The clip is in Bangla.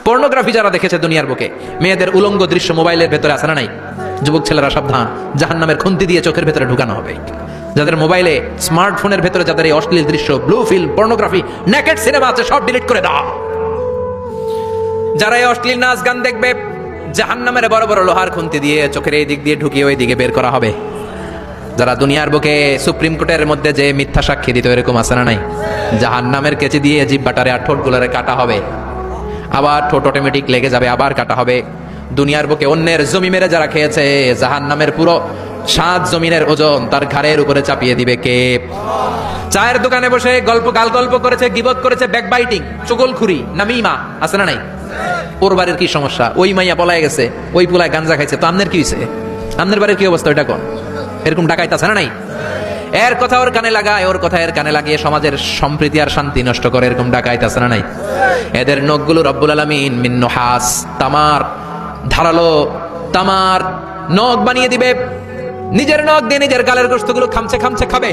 পর্নোগ্রাফি যারা দেখেছে দুনিয়ার বুকে, মেয়েদের উলঙ্গ দৃশ্য মোবাইলের ভেতরে আছে না নাই? যুবক ছেলেরা সাবধান, জাহান্নামের খুন্তি দিয়ে চোখের ভেতরে ঢুকানো হবে। যাদের মোবাইলে, স্মার্টফোনের ভেতরে যাদের এই অশ্লীল দৃশ্য, blue film, pornography, naked cinema আছে, সব ডিলিট করে দাও। যারা এই অশ্লীল নাচ গান দেখবে, জাহান্নামের বড় বড় লোহার খুন্তি দিয়ে চোখের এই দিক দিয়ে ঢুকিয়ে ওই দিকে বের করা হবে। যারা দুনিয়ার বুকে সুপ্রিম কোর্টের মধ্যে যে মিথ্যা সাক্ষী দিত, এরকম আছে না নাই? জাহান্নামের কেচি দিয়ে জিহ্বাটারে আর ঠোঁটগুলোরে কাটা হবে, আবার ঠোঁট অটোমেটিক লেগে যাবে, আবার কাটা হবে। দুনিয়ার বুকে অন্যের জমি মেরে যারা খেয়েছে, জাহান্নামের পুরো 7 জমিনের ওজন তার ঘাড়ের উপরে চাপিয়ে দিবে কে? চায়ের দোকানে বসে গল্প করেছে, গিবত করেছে, ব্যাকবাইটিং, চুগলখুরি, নামিমা, আছে না নাই? ওর বাড়ির কি সমস্যা? ওই মাইয়া পলায় গেছে, ওই পুলায় গাঞ্জা খাইছে, তো আমনের কি হয়েছে? আমনের বাড়ির কি অবস্থা? ওইটা কোন? এরকম ডাকাইতে আছে না নাই? এর কথা ওর কানে লাগায়, ওর কথা এর কানে লাগিয়ে সমাজের সম্প্রীতি আর শান্তি নষ্ট করে, এরকম ডাকাইতে আছে না নাই? এদের নখগুলো রব্বুল আলামিন মিন নুহাস, তামার, ধারালো তামার নখ বানিয়ে দিবে। নিজের নখ দিয়ে নিজের গালের গোশতগুলো খামছে খাবে।